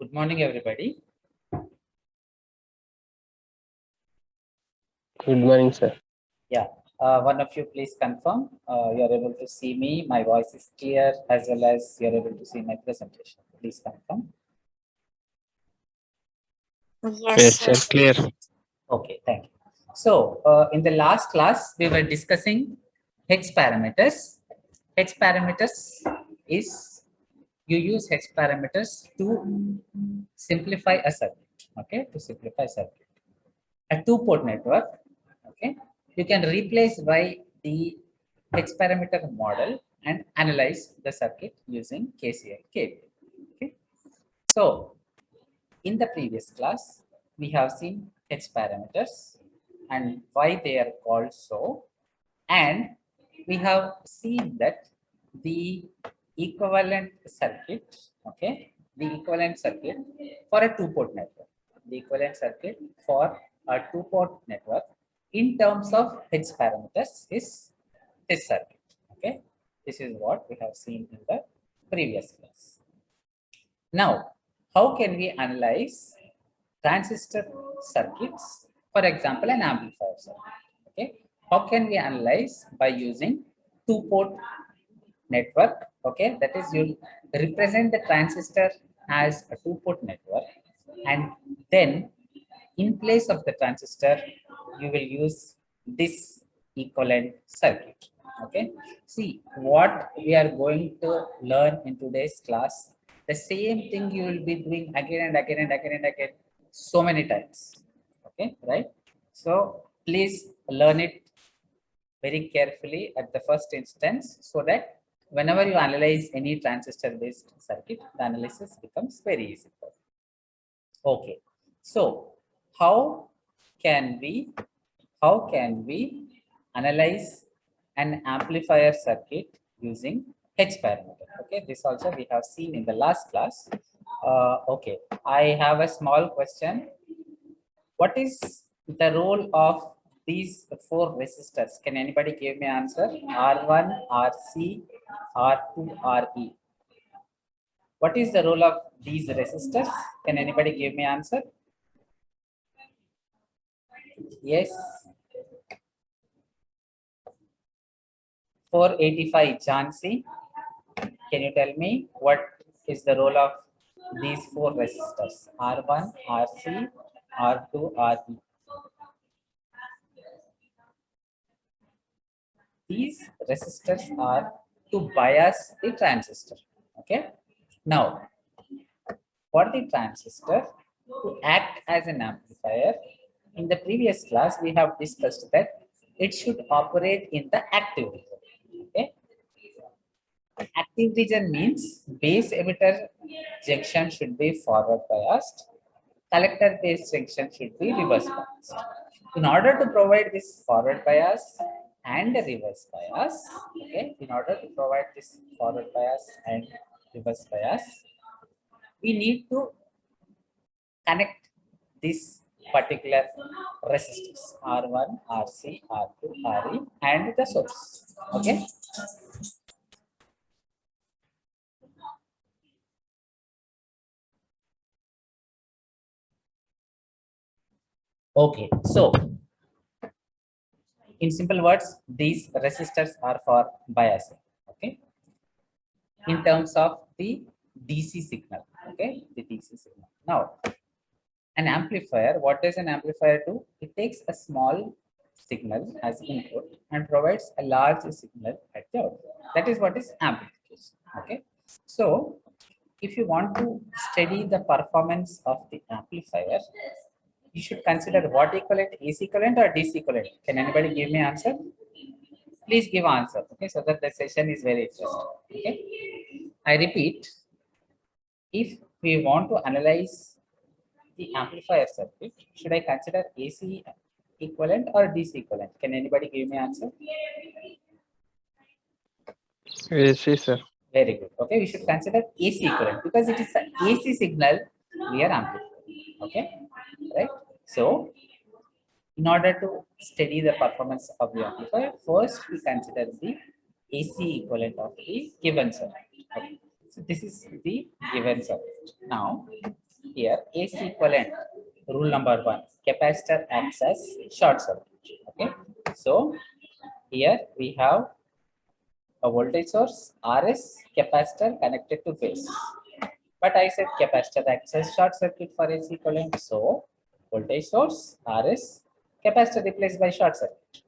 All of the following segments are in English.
Good morning, everybody. Good morning, sir. Yeah, one of you please confirm you are able to see me. My voice is clear as well as you are able to see my presentation. Please confirm. Yes, sir. Clear. Okay, thank you. So, in the last class, we were discussing H parameters. H parameters is you use H parameters to simplify a circuit. Okay, to simplify a circuit. A two-port network. Okay, you can replace by the H parameter model and analyze the circuit using KCL KVL. Okay, so in the previous class, we have seen H parameters and why they are called so, and we have seen that the equivalent circuit, okay, the equivalent circuit for a two-port network, the equivalent circuit for a two-port network in terms of H parameters is this circuit, okay. This is what we have seen in the previous class. Now, how can we analyze transistor circuits, for example, an amplifier circuit? Okay, how can we analyze by using two-port network? Okay, that is, you represent the transistor as a two-port network, and then in place of the transistor, you will use this equivalent circuit. Okay, see what we are going to learn in today's class. The same thing you will be doing again and again and again and again so many times. Okay, right? So please learn it very carefully at the first instance so that whenever you analyze any transistor based circuit, the analysis becomes very easy for you. Okay, so how can we analyze an amplifier circuit using H parameter? Okay, this also we have seen in the last class. Okay, I have a small question. What is the role of these four resistors? Can anybody give me answer? R1, RC, R2, RE. What is the role of these resistors? Can anybody give me answer? Yes. 485 Jansi. Can you tell me what is the role of these four resistors? R1, RC, R2, RE. These resistors are to bias the transistor. Okay. Now, for the transistor to act as an amplifier, in the previous class we have discussed that it should operate in the active region. Okay. Active region means base emitter junction should be forward biased, collector base junction should be reverse biased. In order to provide this forward bias and reverse bias, okay, in order to provide this forward bias and reverse bias, we need to connect this particular resistors R1, RC, R2, RE and the source. Okay. Okay, so in simple words, these resistors are for biasing. Okay, in terms of the DC signal. Okay, the DC signal. Now, an amplifier, what does an amplifier do? It takes a small signal as input and provides a large signal at the output. That is what is amplification. Okay, so if you want to study the performance of the amplifier, you should consider what equivalent, AC equivalent or DC equivalent. Can anybody give me answer? Please give answer. Okay, so that the session is very interesting. Okay, I repeat, if we want to analyze the amplifier circuit, should I consider AC equivalent or DC equivalent? Can anybody give me answer? Yes, sir. Very good. Okay, we should consider AC equivalent because it is an AC signal we are amplifying. Okay, right? So, in order to study the performance of the amplifier, first we consider the AC equivalent of the given circuit. Okay. So this is the given circuit. Now, here AC equivalent, rule number 1, capacitor acts as short circuit. Okay, so here we have a voltage source RS, capacitor connected to base. But I said capacitor acts as short circuit for AC equivalent. So voltage source RS, capacitor replaced by short circuit,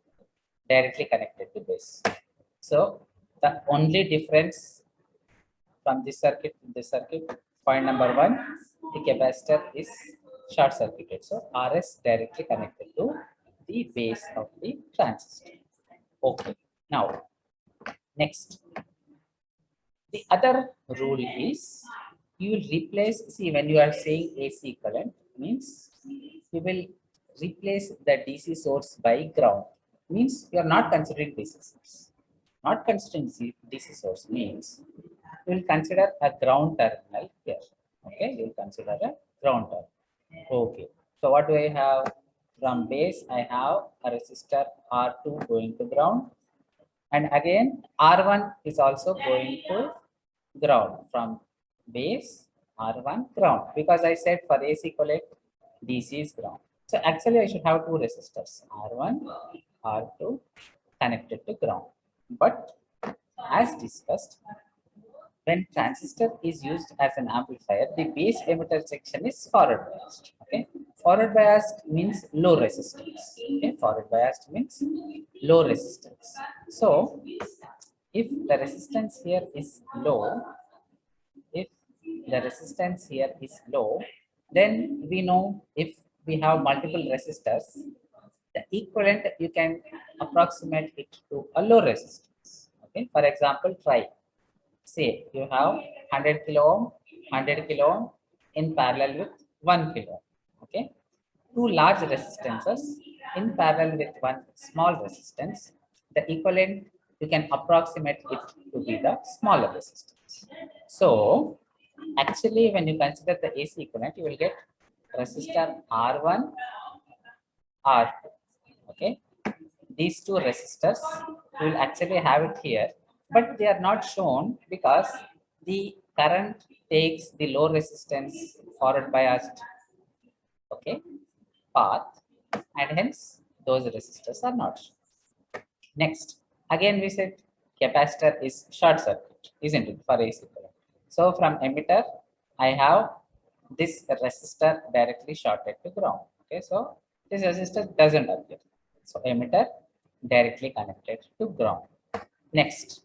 directly connected to base. So the only difference from this circuit to this circuit, point number 1, the capacitor is short circuited. So RS directly connected to the base of the transistor. Okay. Now, next, the other rule is you will replace, see, when you are saying AC equivalent, means you will replace the DC source by ground. Means you are not considering DC source. Not considering DC source means you will consider a ground terminal here. Okay, you will consider a ground terminal. Okay, so what do I have? From base, I have a resistor R2 going to ground, and again R1 is also going to ground. From base, R1 ground, because I said for AC equivalent DC is ground. So actually I should have two resistors, R1, R2 connected to ground. But as discussed, when transistor is used as an amplifier, the base emitter section is forward biased. Okay, forward biased means low resistance. Okay, forward biased means low resistance. So if the resistance here is low, if the resistance here is low, then we know if we have multiple resistors, the equivalent you can approximate it to a low resistance. Okay, for example, try. Say you have 100 kilo ohm, 100 kilo ohm in parallel with 1 kilo ohm. Okay, two large resistances in parallel with one small resistance. The equivalent you can approximate it to be the smaller resistance. So actually, when you consider the AC equivalent, you will get resistor R1, R2. Okay, these two resistors you will actually have it here, but they are not shown because the current takes the low resistance forward biased, okay, path, and hence those resistors are not shown. Next, again we said capacitor is short circuit, isn't it, for AC current? So from emitter, I have this resistor directly shorted to ground. Okay, so this resistor doesn't appear. So emitter directly connected to ground. Next,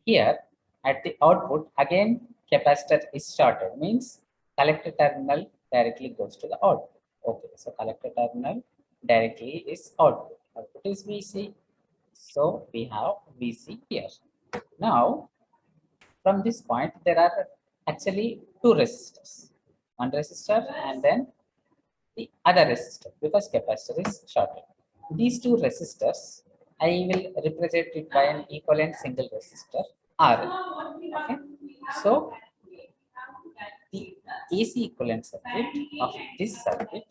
here at the output, again capacitor is shorted, means collector terminal directly goes to the output. Okay, so collector terminal directly is output. Output is VC. So we have VC here. Now, from this point, there are actually two resistors. One resistor and then the other resistor, because capacitor is shorted. These two resistors, I will represent it by an equivalent single resistor R. Okay. So the AC equivalent circuit of this circuit,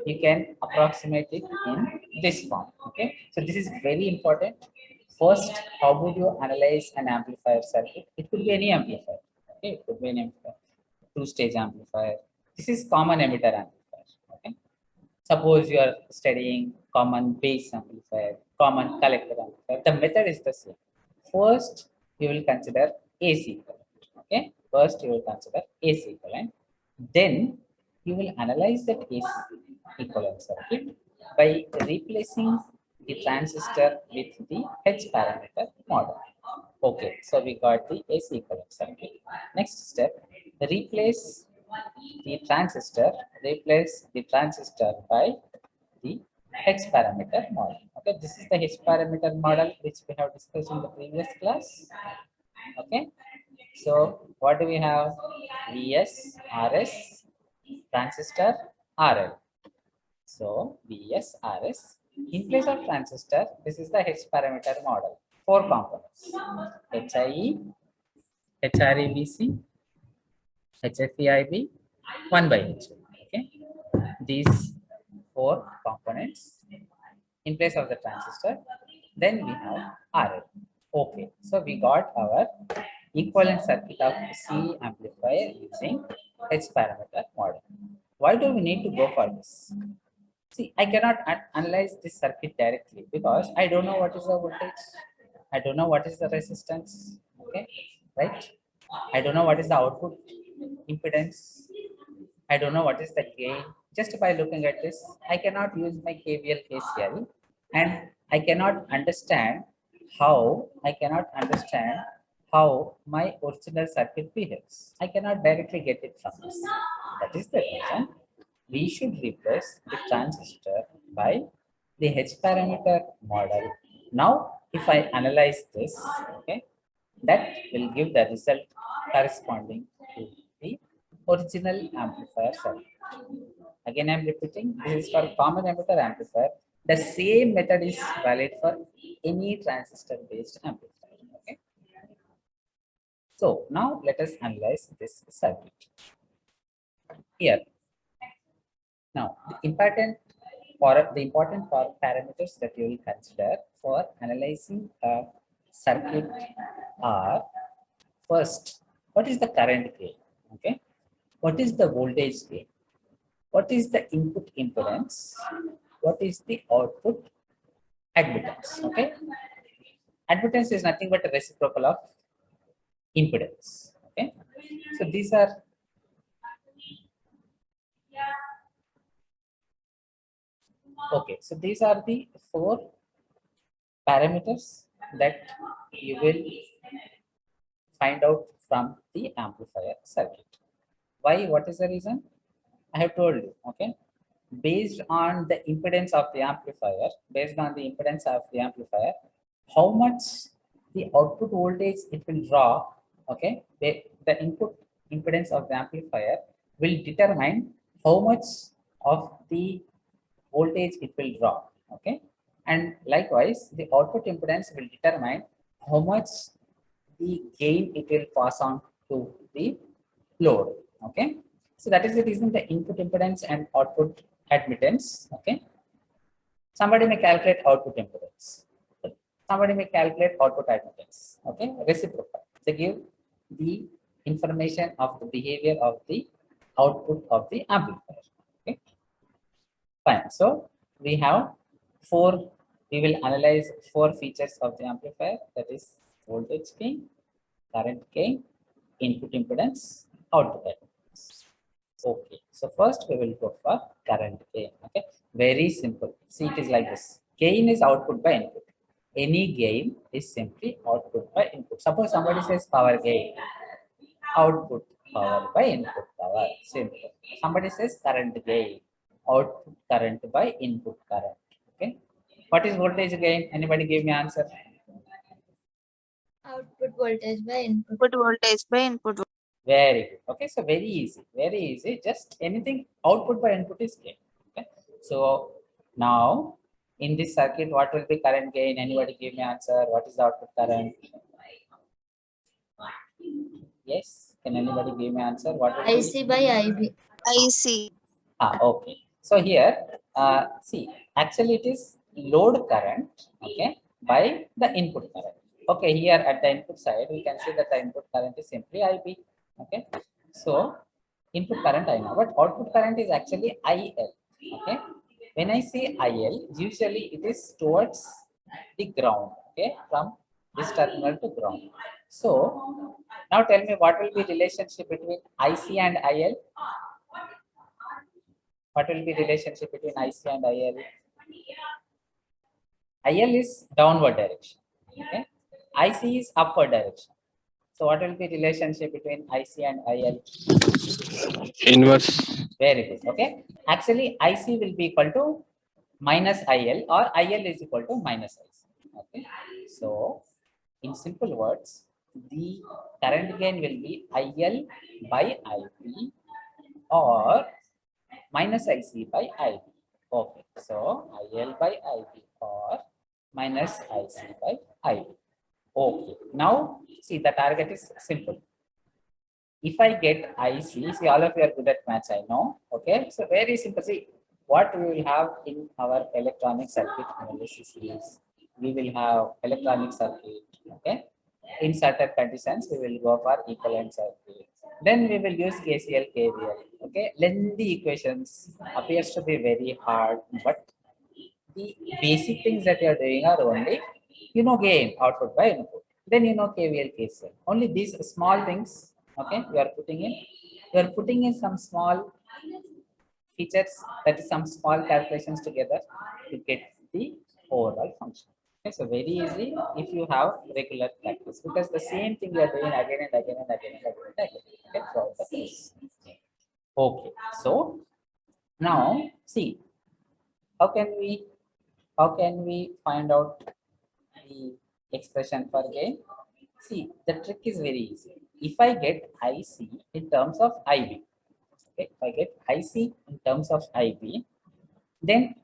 you can approximate it in this form. Okay, so this is very important. First, how would you analyze an amplifier circuit? It could be any amplifier. Okay, it could be any amplifier, two-stage amplifier. This is common emitter amplifier. Okay, suppose you are studying common base amplifier, common collector amplifier. The method is the same. First, you will consider AC equivalent. Okay, first you will consider AC equivalent. Then you will analyze that AC equivalent circuit by replacing the transistor with the H parameter model. Okay, so we got the AC equivalent circuit. Next step, replace the transistor by the H parameter model. Okay, this is the H parameter model which we have discussed in the previous class. Okay, so what do we have? Vs, Rs, transistor, RL. So Vs, Rs. In place of transistor, this is the H parameter model. Four components: HIE, HREBC, HFEIB, 1 by H. Okay, these four components in place of the transistor. Then we have RL. Okay, so we got our equivalent circuit of C amplifier using H parameter model. Why do we need to go for this? See, I cannot analyze this circuit directly because I don't know what is the voltage. I don't know what is the resistance. Okay, right? I don't know what is the output impedance. I don't know what is the gain. Just by looking at this, I cannot use my KVL KCL, and I cannot understand how my original circuit behaves. I cannot directly get it from this. That is the reason we should replace the transistor by the H parameter model. Now, if I analyze this, okay, that will give the result corresponding to the original amplifier circuit. Again, I am repeating, this is for common emitter amplifier. The same method is valid for any transistor based amplifier. Okay. So now let us analyze this circuit. Here, now the important parameters that you will consider for analyzing a circuit are: first, what is the current gain? Okay, what is the voltage gain? What is the input impedance? What is the output admittance? Okay, admittance is nothing but a reciprocal of impedance. Okay, so these are these are the four parameters that you will find out from the amplifier circuit. Why? What is the reason? I have told you. Okay, based on the impedance of the amplifier, how much the output voltage it will draw. Okay, the input impedance of the amplifier will determine how much of the voltage it will draw. Okay, and likewise the output impedance will determine how much the gain it will pass on to the load. Okay, so that is the reason the input impedance and output admittance. Okay, somebody may calculate output impedance, somebody may calculate output admittance. Okay, reciprocal. They give the information of the behavior of the output of the amplifier. Okay, fine. So we have four. We will analyze four features of the amplifier. That is voltage gain, current gain, input impedance, output impedance. Okay, so first we will go for current gain. Okay, very simple. See, it is like this. Gain is output by input. Any gain is simply output by input. Suppose somebody says power gain, output power by input power. Simple. Somebody says current gain, output current by input current. Okay, what is voltage gain? Anybody give me answer? Output voltage by input. Input voltage by input. Very good. Okay, so very easy, very easy. Just anything output by input is gain. Okay, so now in this circuit, what will be current gain? Anybody give me answer? What is the output current? Yes, can anybody give me answer? What will be? IC by IB. IC. Okay. So here, see, actually it is load current, okay, by the input current. Okay, here at the input side, we can see that the input current is simply IB. Okay, so input current I know, but output current is actually IL. Okay, when I say IL, usually it is towards the ground. Okay, from this terminal to ground. So now tell me, what will be relationship between IC and IL? What will be relationship between IC and IL? IL is downward direction. Okay, IC is upward direction. So what will be relationship between IC and IL? Inverse. Very good. Okay. Actually, IC will be equal to minus IL, or IL is equal to minus IC. Okay. So in simple words, the current gain will be IL by IB or minus IC by IB. Okay. So IL by IB or minus IC by IB. Okay. Now see, the target is simple. If I get IC, see, all of you are good at maths, I know. Okay, so very simple. See, what we will have in our electronic circuit analysis is we will have electronic circuit. Okay, in certain conditions, we will go for equivalent circuit. Then we will use KCL, KVL. Okay, lengthy equations appears to be very hard, but the basic things that you are doing are only, gain output by input. Then KVL, KCL. Only these small things, okay, you are putting in. You are putting in some small features, that is some small calculations together to get the overall function. Okay, so very easy if you have regular practice, because the same thing you are doing again and again and again and again and again. Okay, throughout the course. Okay, so now see, how can we find out the expression for gain? See, the trick is very easy. If I get IC in terms of IB, okay, if I get IC in terms of IB, then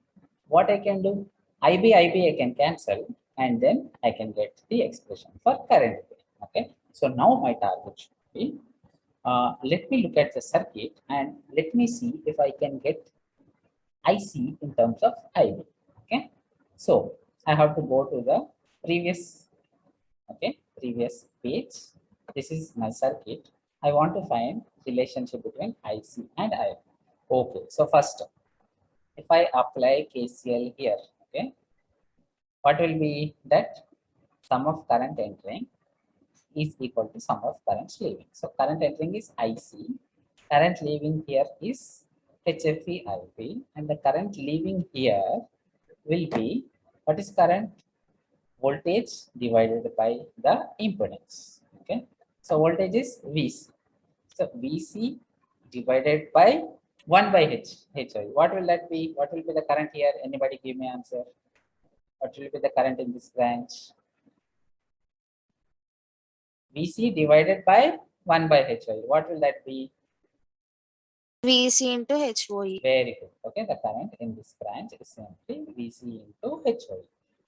what I can do? IB I can cancel, and then I can get the expression for current gain. Okay, so now my target should be, let me look at the circuit and let me see if I can get IC in terms of IB. Okay, so I have to go to the previous page. This is my circuit. I want to find relationship between IC and IB. Okay, so first, if I apply KCL here, okay, what will be that? Sum of current entering is equal to sum of current leaving. So current entering is IC, current leaving here is HFE IB, and the current leaving here will be, what is current? Voltage divided by the impedance. Okay, so voltage is VC. So VC divided by 1 by HI. What will that be? What will be the current here? Anybody give me answer? What will be the current in this branch? VC divided by 1 by HI. What will that be? VC into HOE. Very good. Okay, the current in this branch is simply VC into HI.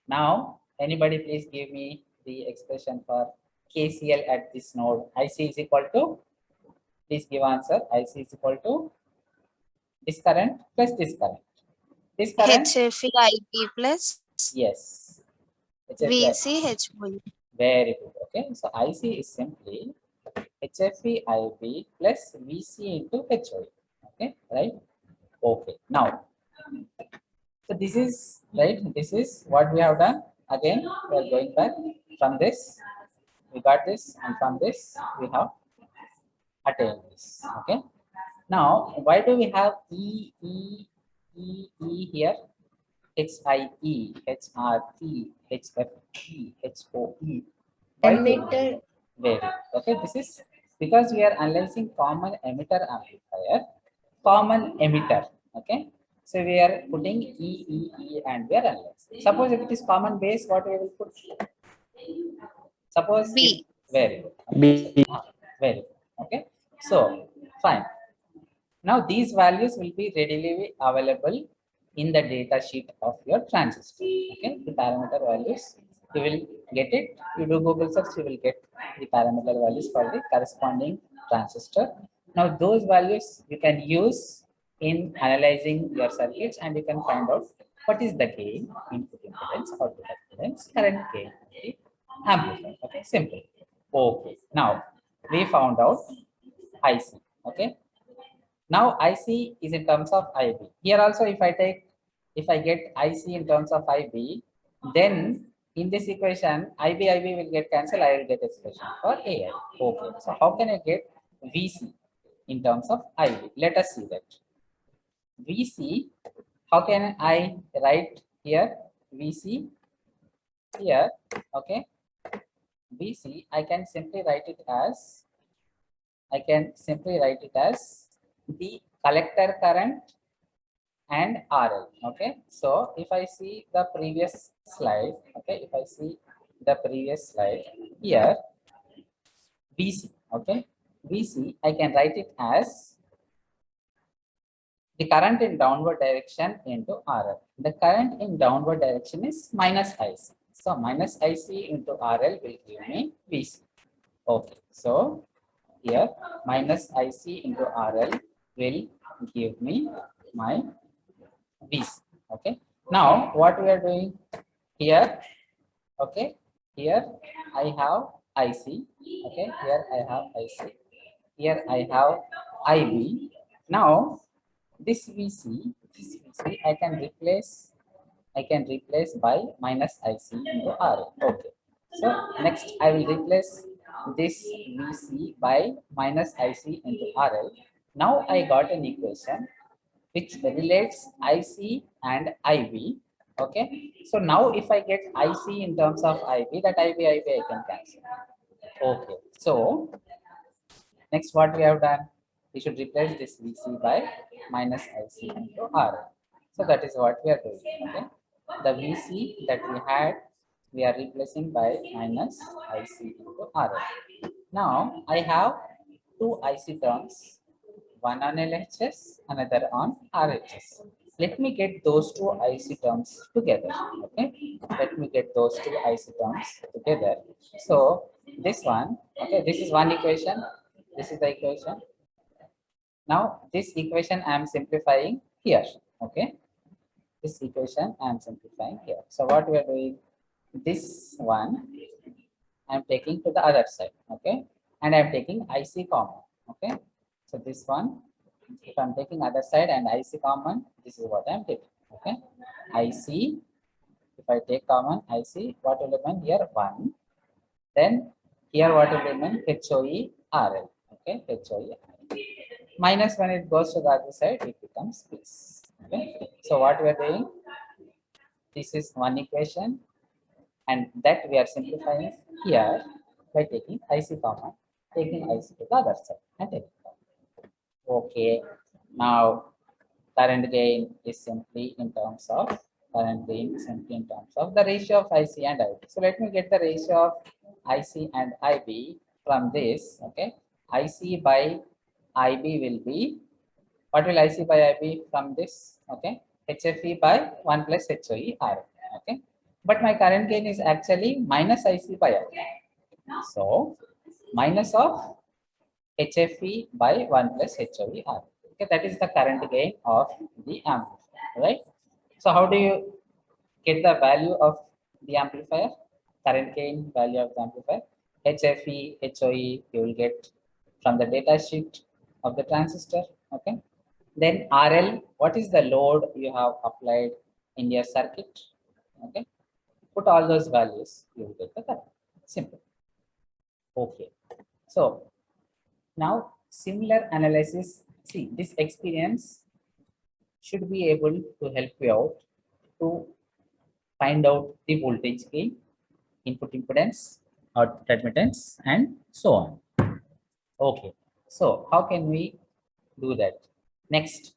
Now, anybody please give me the expression for KCL at this node. IC is equal to, please give answer. IC is equal to this current plus this current. This current, HFE IP plus yes. VC HOE. Very good. Okay, so IC is simply HFE IB plus VC into HOE. Okay, right? Okay, now, so this is right. This is what we have done. Again, we are going back from this. We got this, and from this we have attained this. Okay. Now, why do we have E here? HIE, HRE, HFE, HOE. Why do we- Emitter. Very good. Okay, this is because we are analyzing common emitter amplifier, common emitter. Okay, so we are putting E, and we are analyzing. Suppose if it is common base, what we will put? Suppose B. Very good. B. Very good. Okay, so fine. Now these values will be readily available in the data sheet of your transistor. Okay, the parameter values, you will get it. You do Google search, you will get the parameter values for the corresponding transistor. Now those values you can use in analyzing your circuits, and you can find out what is the gain, input impedance, output impedance, current gain, the amplifier. Okay, simple. Okay, now we found out IC. Okay, now IC is in terms of IB. Here also, if I get IC in terms of IB, then in this equation, IB will get cancelled. I will get expression for AI. Okay. So how can I get VC in terms of IB? Let us see that. VC, how can I write here? VC here. Okay. VC, I can simply write it as the collector current and RL. Okay, so if I see the previous slide, here, VC, okay, VC, I can write it as the current in downward direction into RL. The current in downward direction is minus IC. So minus IC into RL will give me VC. Okay, so here minus IC into RL will give me my VC. Okay, now what we are doing here? Okay, here I have IC. Okay, here I have IC. Here I have IB. Now this VC, I can replace. By minus IC into RL. Okay. So next I will replace this VC by minus IC into RL. Now I got an equation which relates IC and IB. Okay. So now if I get IC in terms of IB, that IB I can cancel. Okay. So next what we have done, we should replace this VC by minus IC into RL. So that is what we are doing. Okay. The VC that we had, we are replacing by minus IC into RL. Now I have two IC terms, one on LHS, another on RHS. Let me get those two IC terms together. Okay, let me get those two IC terms together. So this one, okay, this is one equation. This is the equation. Now this equation I am simplifying here. Okay, this equation I am simplifying here. So what we are doing, this one I am taking to the other side. Okay, and I am taking IC common. Okay, so this one, if I am taking other side and IC common, this is what I am taking. Okay, IC, if I take common IC, what will remain here? 1. Then here what will remain? HOE RL. Okay, HOE RL. Minus when it goes to the other side, it becomes this. Okay, so what we are doing, this is one equation, and that we are simplifying here by taking IC common, taking IC to the other side and taking common. Okay, now current gain is simply in terms of the ratio of IC and IB. So let me get the ratio of IC and IB from this. Okay, IC by IB will be, what will IC by IB from this? Okay, HFE by 1 plus HOE R. Okay, but my current gain is actually minus IC by IB. So minus of HFE by 1 plus HOE R. Okay, that is the current gain of the amplifier, right? So how do you get the value of the amplifier? Current gain value of the amplifier, HFE, HOE, you will get from the data sheet of the transistor. Okay, then RL, what is the load you have applied in your circuit? Okay, put all those values, you will get the current. Simple. Okay, so now similar analysis. See, this experience should be able to help you out to find out the voltage gain, input impedance, output admittance, and so on. Okay, so how can we do that? Next,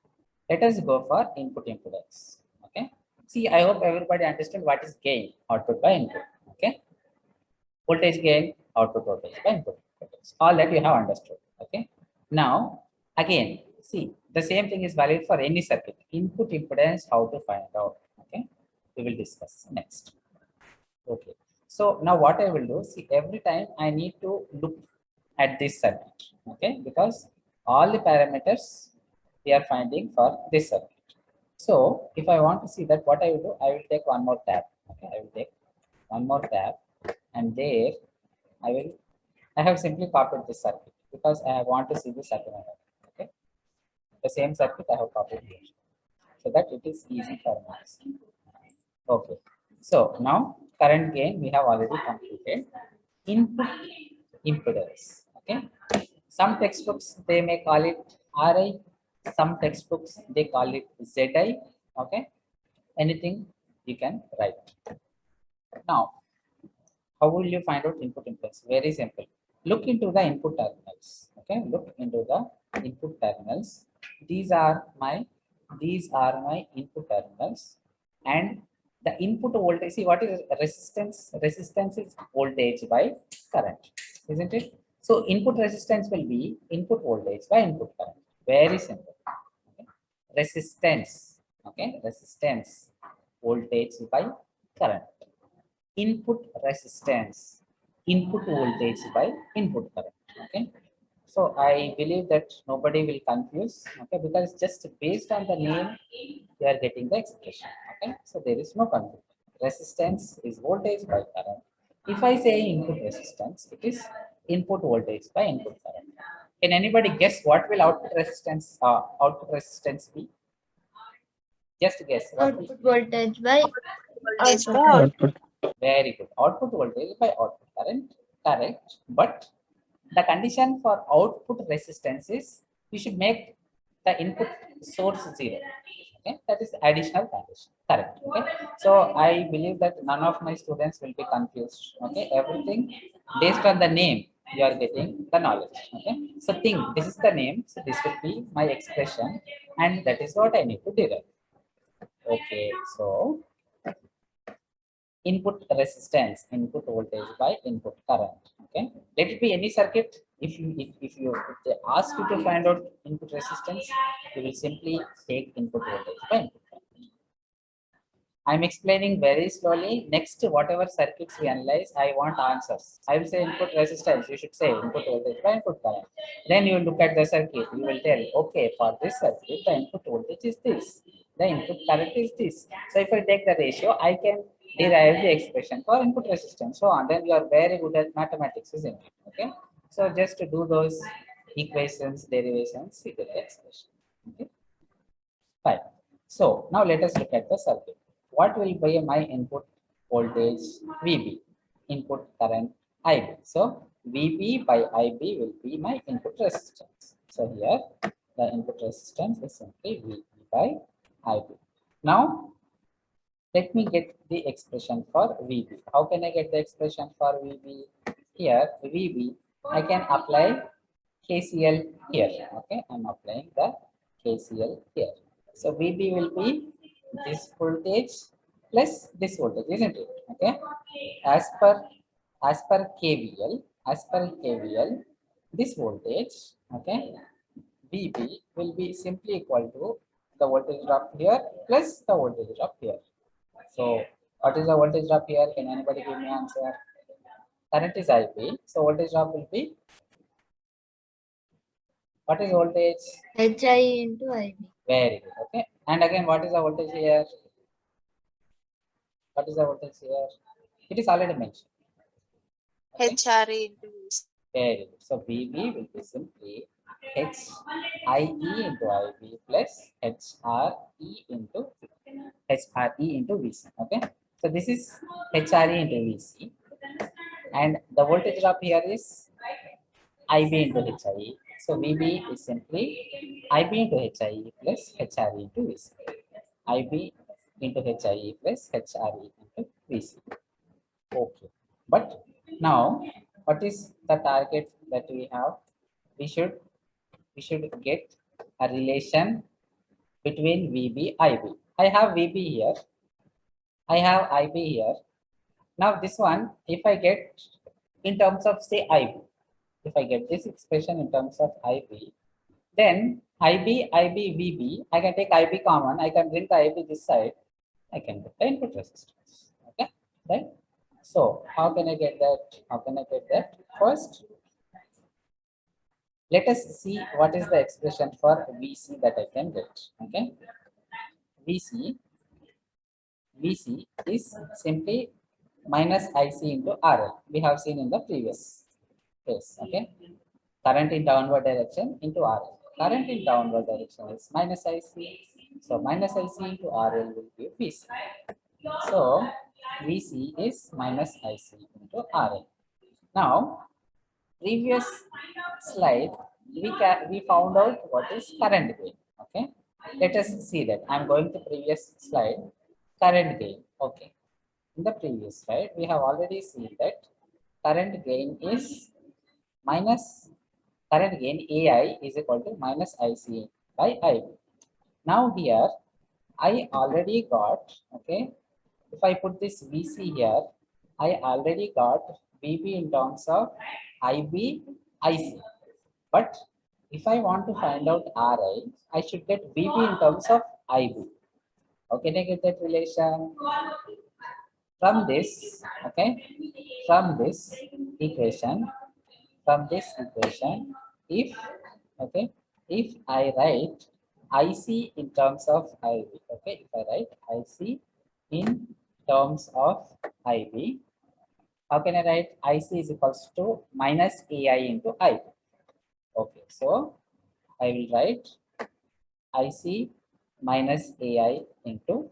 let us go for input impedance. Okay, see, I hope everybody understand what is gain, output by input. Okay, voltage gain, output voltage by input voltage. All that you have understood. Okay, now again, see, the same thing is valid for any circuit. Input impedance, how to find out. Okay, we will discuss next. Okay, so now what I will do, see, every time I need to look at this circuit. Okay, because all the parameters we are finding for this circuit. So if I want to see that, what I will do, I will take one more tab. Okay, I will take one more tab, and there I have simply copied this circuit because I want to see the circuit. Okay, the same circuit I have copied here, so that it is easy for me. Okay, so now current gain we have already completed. Input impedance. Okay, some textbooks they may call it RI, some textbooks they call it ZI. Okay, anything you can write. Now, how will you find out input impedance? Very simple. Look into the input terminals. Okay, look into the input terminals. These are my input terminals, and the input voltage. See, what is resistance? Resistance is voltage by current, isn't it? So input resistance will be input voltage by input current. Very simple. Okay. Resistance. Okay, resistance voltage by current. Input resistance, input voltage by input current. Okay, so I believe that nobody will confuse. Okay, because just based on the name you are getting the expression. Okay, so there is no confusion. Resistance is voltage by current, If I say input resistance, it is input voltage by input current. Can anybody guess what will output resistance be? Just guess. What will, Output voltage by Voltage by output current. Output. very good. Output voltage by output current. Correct. But the condition for output resistance is you should make the input source 0. Okay, that is the additional condition. Correct. Okay, so I believe that none of my students will be confused. Okay, everything based on the name you are getting the knowledge. Okay, so think this is the name, so this will be my expression, and that is what I need to derive. Okay, so input resistance, input voltage by input current. Okay, let it be any circuit. If they ask you to find out input resistance, you will simply take input voltage by input current. I'm explaining very slowly. Next, whatever circuits we analyze, I want answers. I will say input resistance. You should say input voltage by input current. Then you will look at the circuit. You will tell, okay, for this circuit, the input voltage is this. The input current is this. So if I take the ratio, I can derive the expression for input resistance. So on. Then you are very good at mathematics, isn't it? Okay. So just to do those equations, derivations, you get the expression. Okay. Fine. So now let us look at the circuit. What will be my input voltage VB, input current IB. So VB by IB will be my input resistance. So here the input resistance is simply VB by IB. Now let me get the expression for VB. How can I get the expression for VB? Here VB, I can apply KCL here. Okay, I'm applying the KCL here. So VB will be this voltage plus this voltage, isn't it? Okay. As per KVL, this voltage, okay, VB will be simply equal to the voltage drop here plus the voltage drop here. So what is the voltage drop here? Can anybody give me answer? Current is IB. So voltage drop will be, what is voltage? HI into IB. Very good. Okay. And again, what is the voltage here? What is the voltage here? It is already mentioned. Okay. HRE into VC. Very good. So VB will be simply HIE into IB plus HRE into VC. Okay. So this is HRE into VC. And the voltage drop here is IB into HIE. So VB is simply IB into HIE plus HRE into VC. IB into HIE plus HRE into VC. Okay. But now, what is the target that we have? We should get a relation between VB IB. I have VB here. I have IB here. Now this one, if I get in terms of say IB, if I get this expression in terms of IB, then IB, VB, I can take IB common, I can bring the IB this side, I can get the input resistance. Okay, right? So how can I get that? First, let us see what is the expression for VC that I can get. Okay, VC is simply minus IC into RL. We have seen in the previous case. Okay, current in downward direction into RL. Current in downward direction is minus IC. So minus IC into RL will give VC. So VC is minus IC into RL. Now, previous slide, we found out what is current gain. Okay, let us see that. I'm going to previous slide, current gain. Okay, in the previous slide, we have already seen that current gain is minus current gain AI is equal to minus IC by IB. Now here, I already got, okay, if I put this VC here, I already got VB in terms of IB, IC. But if I want to find out RI, I should get VB in terms of IB. Okay, can I get that relation? From this, okay, from this equation, if, okay, if I write IC in terms of IB, okay, if I write IC in terms of IB, how can I write IC is equals to minus AI into IB? Okay, so I will write IC minus AI into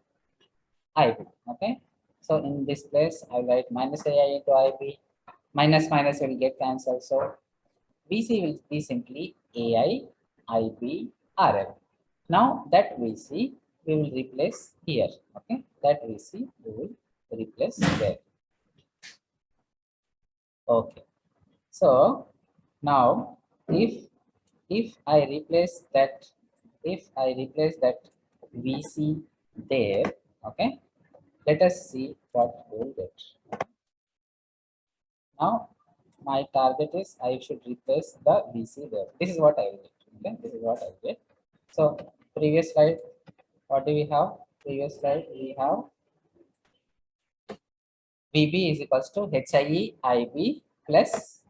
IB. Okay, so in this place I write minus AI into IB. Minus minus will get cancelled. So VC will be simply AI, IB, RL. Now that VC we will replace here. Okay, that VC we will replace there. Okay, so now if I replace that VC there, okay, let us see what we will get. Now my target is I should replace the VC there. This is what I will get. Okay, this is what I will get. So previous slide, what do we have? Previous slide we have VB is equals to HIE IB plus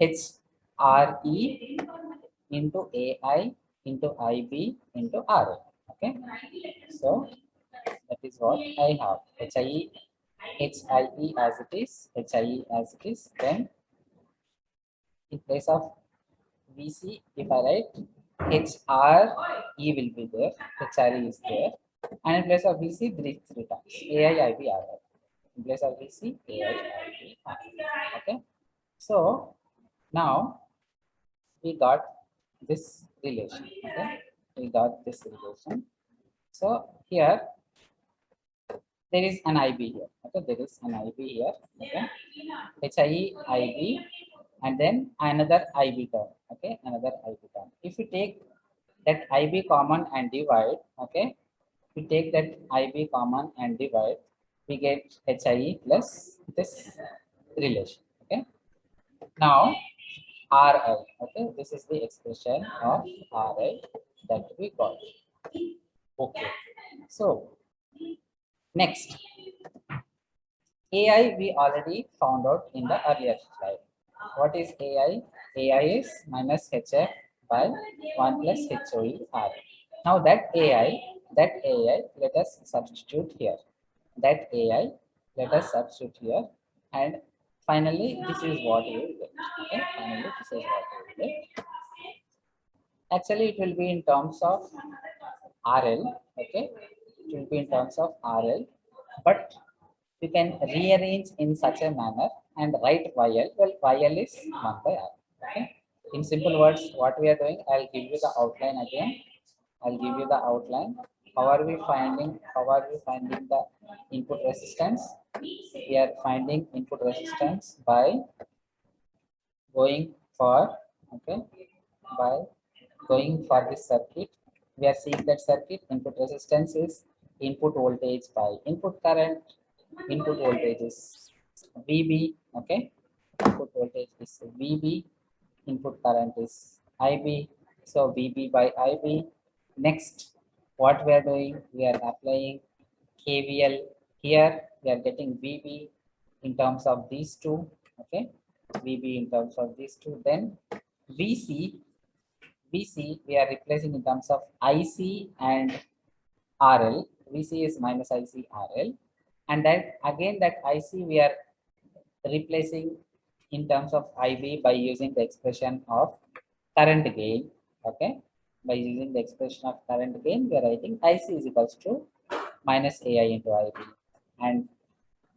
HRE into AI into IB into RL. Okay, so that is what I have. HIE as it is, HIE as it is. Then in place of VC, if I write HRE will be there, HRE is there, and in place of VC, three times AI, IB, RL. In place of VC, AI, IB, RL. Okay, so now we got this relation. Okay, we got this relation. So here there is an IB here. Okay, there is an IB here. Okay, HIE, IB, and then another IB term. Okay, another IB term. If you take that IB common and divide, okay, we take that IB common and divide, we get HIE plus this relation. Okay, now RL. Okay, this is the expression of RL that we got. Okay, so next AI we already found out in the earlier slide. What is AI? AI is minus HF by 1 plus HOE R. Now that AI, let us substitute here. That AI, let us substitute here. And finally, this is what you will get. Okay? Finally, this is what you will get. Actually, it will be in terms of RL. Okay? It will be in terms of RL. But you can rearrange in such a manner and write YL. Well, YL is 1 by R. Okay. In simple words, what we are doing, I'll give you the outline again. I'll give you the outline. How are we finding the input resistance? We are finding input resistance by going for this circuit. We are seeing that circuit input resistance is input voltage by input current. Input voltage is VB. Okay, input voltage is VB. Input current is IB. So VB by IB. Next, what we are doing, we are applying KVL here. We are getting VB in terms of these two. Okay, VB in terms of these two. Then VC we are replacing in terms of IC and RL. VC is minus IC RL, and then again that IC we are replacing in terms of IB by using the expression of current gain. Okay, by using the expression of current gain, we are writing IC is equals to minus AI into IB, and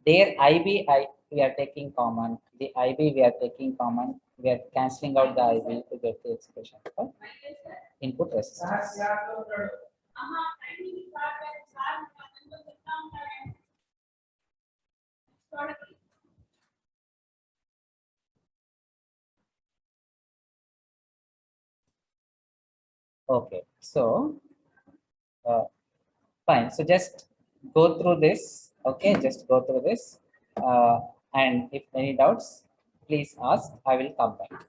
there IB we are taking common. The IB we are taking common. We are cancelling out the IB to get the expression for input resistance. Okay, so fine. So just go through this. Okay, just go through this. And if any doubts, please ask. I will come back.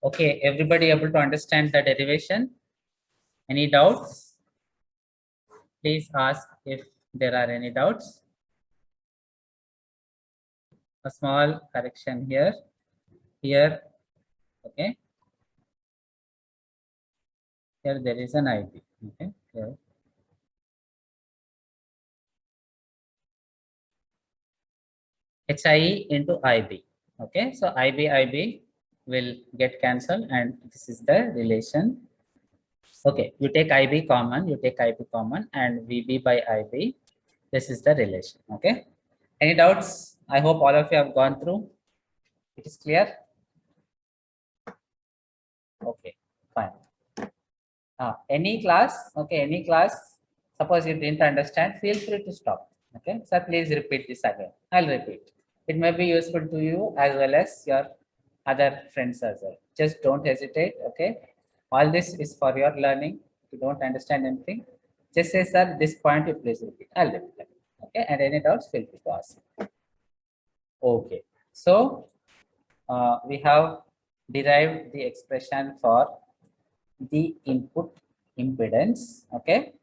Okay, everybody able to understand the derivation? Any doubts? Please ask if there are any doubts. A small correction here. Here, okay. Here there is an IB. Okay. Here. HIE into IB. Okay. So IB will get cancelled, and this is the relation. Okay. You take IB common, and VB by IB. This is the relation. Okay. Any doubts? I hope all of you have gone through. It is clear? Okay, fine. Any class, okay, any class, suppose you didn't understand, feel free to stop. Okay, so please repeat this again. I'll repeat. It may be useful to you as well as your other friends as well. Just don't hesitate. Okay, all this is for your learning. If you don't understand anything, just say, sir, this point you please repeat. I'll repeat. Okay, and any doubts, feel free to ask. Okay, so we have derived the expression for the input impedance. Okay,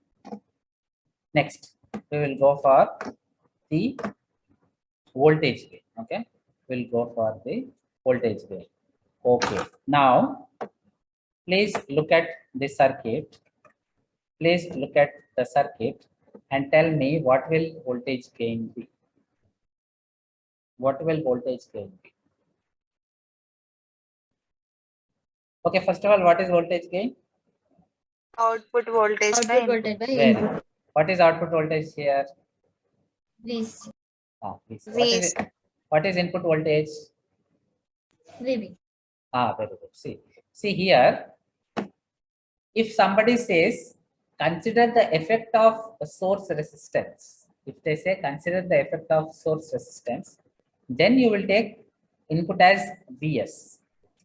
next we will go for the voltage gain. Okay, we'll go for the voltage gain. Okay, now please look at the circuit. Please look at the circuit and tell me what will voltage gain be. What will voltage gain be? Okay, first of all, what is voltage gain? Output voltage by Output input. voltage by Very input. good. What is output voltage here? VC. VC. VC. What is input voltage? VB. Very good. See here, if somebody says, consider the effect of a source resistance. If they say, consider the effect of source resistance, then you will take input as Vs.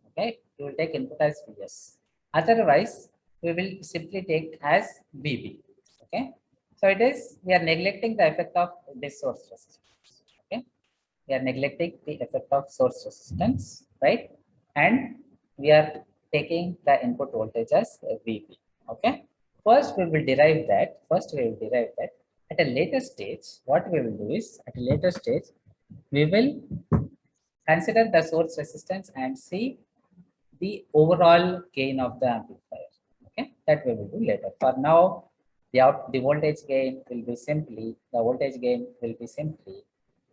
Okay, you will take input as Vs. Otherwise, we will simply take as VB. Okay, so it is, we are neglecting the effect of this source resistance. Okay, we are neglecting the effect of source resistance, right? And we are taking the input voltage as VB. Okay, first we will derive that. At a later stage, what we will do is, at a later stage, we will consider the source resistance and see the overall gain of the amplifier. Okay, that we will do later. For now, the voltage gain will be simply,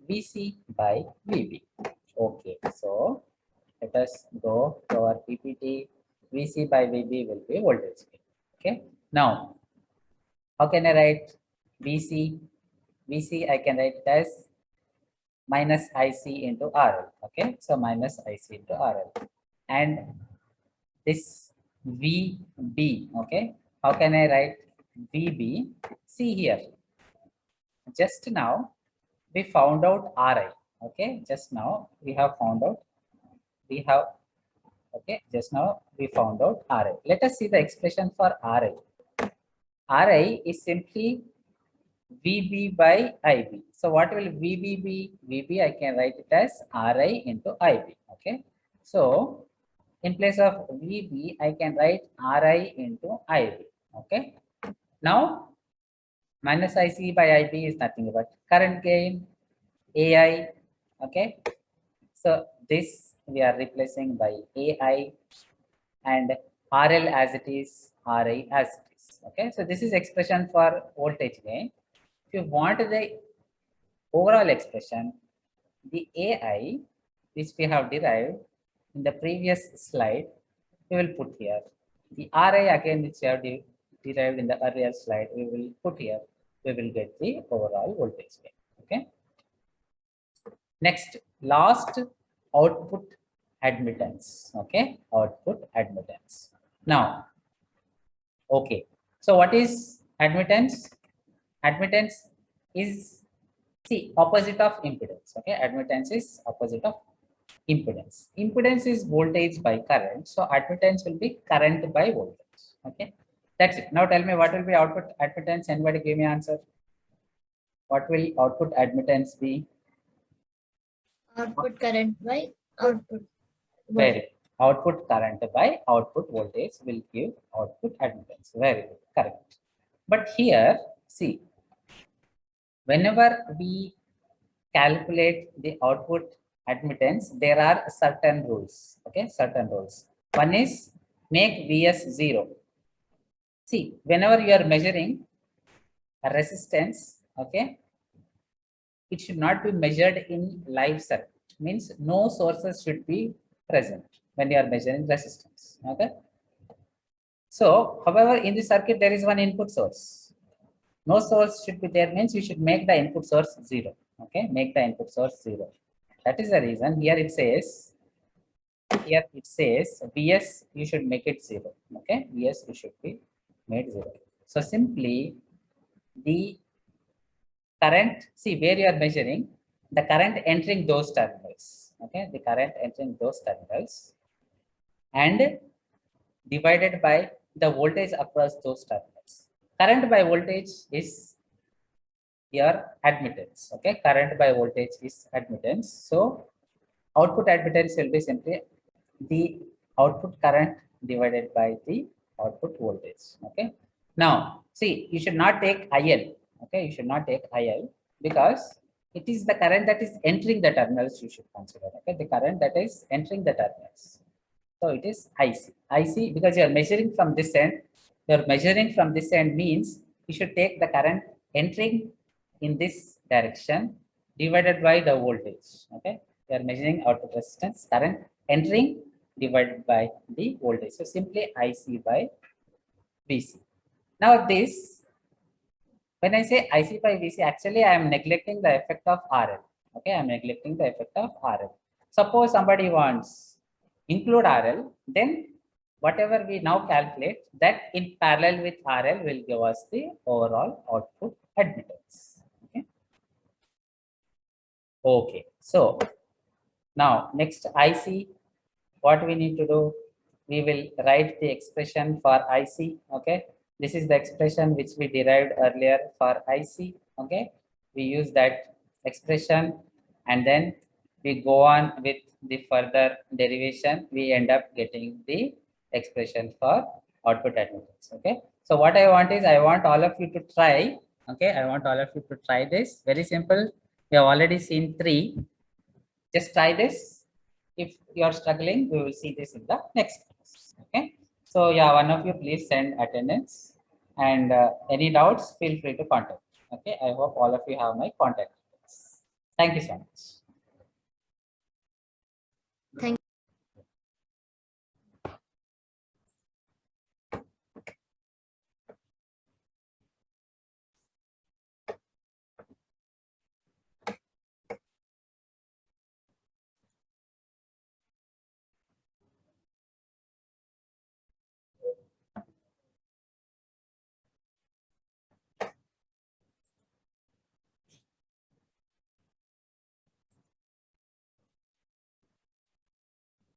VC by VB. Okay, so let us go to our PPT. VC by VB will be voltage gain. Okay, now how can I write VC? VC I can write it as minus IC into RL. Okay, so minus IC into RL. And this VB, okay, how can I write VB? See here, just now we found out RI. Okay, just now we have found out, just now we found out RI. Let us see the expression for RI. RI is simply VB by IB. So what will VB be? VB I can write it as RI into IB. Okay, so in place of VB, I can write RI into IB. Okay. Now, minus IC by IB is nothing but current gain, AI. Okay. So this we are replacing by AI, and RL as it is, RI as it is. Okay. So this is expression for voltage gain. If you want the overall expression, the AI which we have derived in the previous slide, we will put here. The RI again which we have derived in the earlier slide, we will put here. We will get the overall voltage gain. Okay. Next, last, output admittance. Okay, output admittance. Now, okay. So what is admittance? Admittance is, see, opposite of impedance. Okay, admittance is opposite of impedance. Impedance is voltage by current. So admittance will be current by voltage. Okay, that's it. Now tell me what will be output admittance. Anybody give me answer? What will output admittance be? Output current by output Very, Output current by output voltage will give output admittance. Very good, correct. But here, see, whenever we calculate the output admittance, there are certain rules. Okay, certain rules. One is make Vs 0. See, whenever you are measuring a resistance, okay, it should not be measured in live circuit. Means no sources should be present when you are measuring resistance. Okay. So, however, in the circuit there is one input source. No source should be there, means you should make the input source 0. Okay, make the input source 0. That is the reason here it says Vs you should make it 0. Okay, Vs you should be made 0. So simply the current, see where you are measuring the current entering those terminals. Okay, the current entering those terminals and divided by the voltage across those terminals. Current by voltage is your admittance. Okay, current by voltage is admittance. So output admittance will be simply the output current divided by the output voltage. Okay. Now, see, you should not take IL. Okay, you should not take IL because it is the current that is entering the terminals you should consider. Okay, the current that is entering the terminals. So it is IC. IC because you are measuring from this end. You are measuring from this end means you should take the current entering in this direction divided by the voltage. Okay, you are measuring output resistance, current entering divided by the voltage. So simply IC by VC. Now this, when I say IC by VC, actually I am neglecting the effect of RL. Okay, I am neglecting the effect of RL. Suppose somebody wants include RL, then whatever we now calculate that in parallel with RL will give us the overall output admittance. Okay. Okay. So now next IC, what we need to do? We will write the expression for IC. Okay. This is the expression which we derived earlier for IC. Okay. We use that expression and then we go on with the further derivation. We end up getting the expression for output admittance. Okay. So what I want is I want all of you to try. Okay. I want all of you to try this. Very simple. We have already seen 3. Just try this. If you are struggling, we will see this in the next class. Okay. So yeah, one of you please send attendance and any doubts, feel free to contact. Okay. I hope all of you have my contact details. Thank you so much.